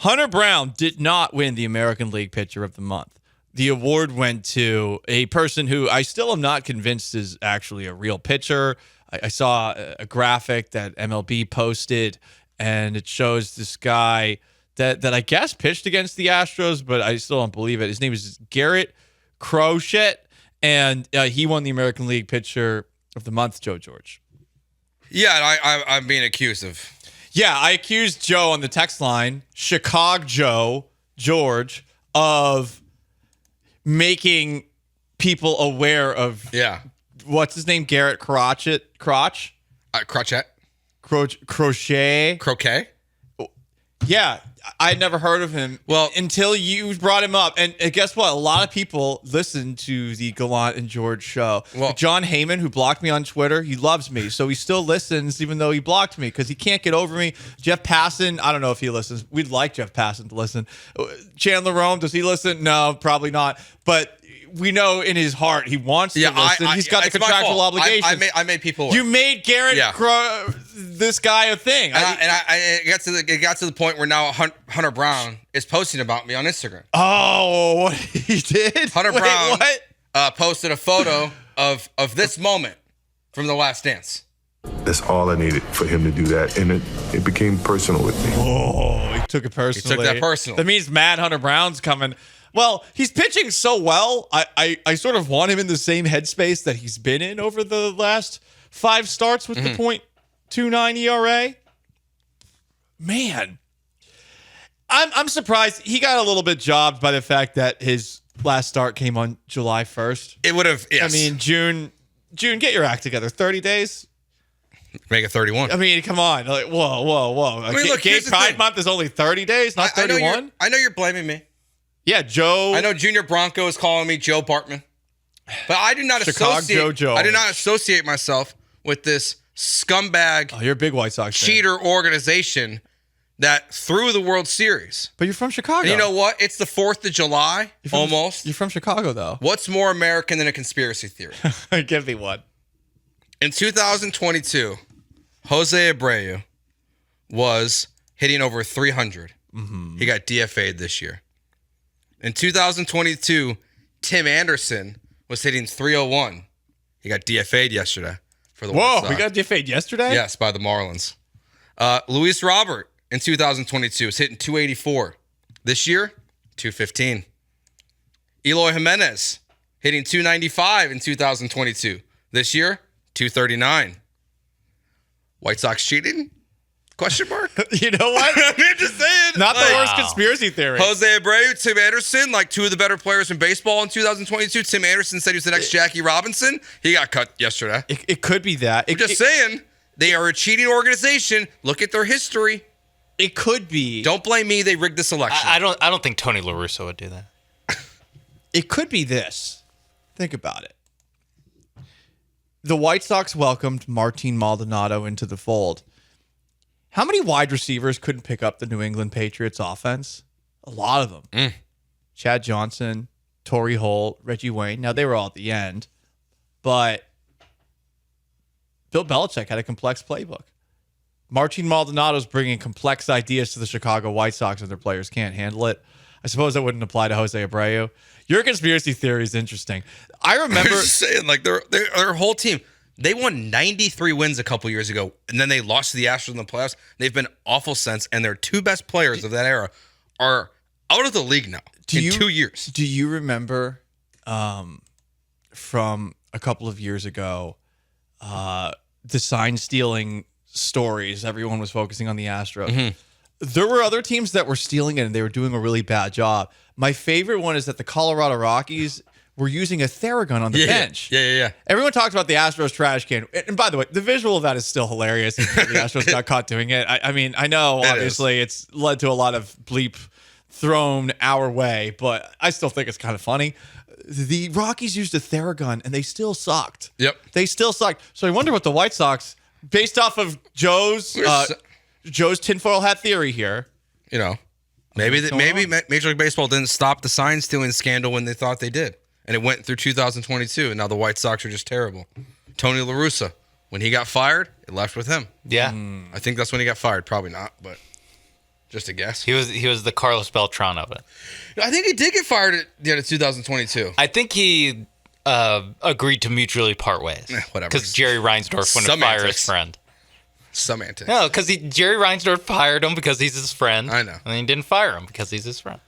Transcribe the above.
Hunter Brown did not win the American League Pitcher of the Month. The award went to a person who I still am not convinced is actually a real pitcher. I saw a graphic that MLB posted, and it shows this guy that I guess pitched against the Astros, but I still don't believe it. His name is Garrett Crochet, and he won the American League Pitcher of the Month, Joe George. Yeah, I'm being accused of. Yeah, I accused Joe on the text line, Chicago Joe George, of making people aware of what's his name? Garrett Crochet? Crotch? Crochet? Crochet? Croquet? Yeah, I'd never heard of him until you brought him up. And guess what? A lot of people listen to the Gallant and George show. Well, John Heyman, who blocked me on Twitter, he loves me. So he still listens even though he blocked me because he can't get over me. Jeff Passan, I don't know if he listens. We'd like Jeff Passan to listen. Chandler Rome, does he listen? No, probably not. But we know in his heart he wants to listen. He's got the contractual obligation. I made people aware. You made Garrett this guy a thing. It got to the point where now Hunter Brown is posting about me on Instagram. Oh, what he did? Hunter Brown posted a photo of this moment from The Last Dance. That's all I needed for him to do that, and it became personal with me. Oh, he took it personally. He took that personal. That means Mad Hunter Brown's coming. Well, he's pitching so well. I sort of want him in the same headspace that he's been in over the last 5 starts with the .29 ERA. Man, I'm surprised he got a little bit jobbed by the fact that his last start came on July 1st. It would have. Yes. I mean, June, get your act together. 30 days. Make it 31. I mean, come on. Like, whoa. I mean, look, Gay Pride Month is only 30 days, not 31. I know you're blaming me. Yeah, Joe. I know Junior Bronco is calling me Joe Bartman, but I do not associate myself with this scumbag. Oh, you're a big White Sox cheater organization that threw the World Series. But you're from Chicago. And you know what? It's the 4th of July, almost. You're from Chicago, though. What's more American than a conspiracy theory? Give me one. In 2022, Jose Abreu was hitting over 300. Mm-hmm. He got DFA'd this year. In 2022, Tim Anderson was hitting 301. He got DFA'd yesterday for the White Sox. He got DFA'd yesterday? Yes, by the Marlins. Luis Robert in 2022 was hitting 284. This year, 215. Eloy Jimenez hitting 295 in 2022. This year, 239. White Sox cheating? Question mark? You know what? I'm just saying. Not the worst conspiracy theory. Jose Abreu, Tim Anderson, like 2 of the better players in baseball in 2022. Tim Anderson said he was the next Jackie Robinson. He got cut yesterday. It could be that. I'm just saying. They are a cheating organization. Look at their history. It could be. Don't blame me. They rigged this election. I don't think Tony La Russa would do that. It could be this. Think about it. The White Sox welcomed Martin Maldonado into the fold. How many wide receivers couldn't pick up the New England Patriots offense? A lot of them. Chad Johnson, Torrey Holt, Reggie Wayne. Now, they were all at the end. But Bill Belichick had a complex playbook. Martin Maldonado's bringing complex ideas to the Chicago White Sox and their players can't handle it. I suppose that wouldn't apply to Jose Abreu. Your conspiracy theory is interesting. I remember... I'm just saying, like, their whole team... They won 93 wins a couple years ago, and then they lost to the Astros in the playoffs. They've been awful since, and their 2 best players of that era are out of the league now in 2 years. Do you remember from a couple of years ago the sign-stealing stories? Everyone was focusing on the Astros. Mm-hmm. There were other teams that were stealing it, and they were doing a really bad job. My favorite one is that the Colorado Rockies... We're using a Theragun on the bench. Yeah. Everyone talks about the Astros trash can. And by the way, the visual of that is still hilarious. The Astros got caught doing it. I mean, I know, obviously, it's led to a lot of bleep thrown our way, but I still think it's kind of funny. The Rockies used a Theragun, and they still sucked. Yep. They still sucked. So I wonder what the White Sox, based off of Joe's tinfoil hat theory here. You know, maybe Major League Baseball didn't stop the sign-stealing scandal when they thought they did. And it went through 2022, and now the White Sox are just terrible. Tony La Russa, when he got fired, it left with him. Yeah. I think that's when he got fired. Probably not, but Just a guess. He was the Carlos Beltran of it. I think he did get fired at the end of 2022. I think he agreed to mutually part ways. Whatever. Because Jerry Reinsdorf wouldn't fire his Semantics. friend. Semantics. No, because Jerry Reinsdorf fired him because he's his friend. I know. And he didn't fire him because he's his friend.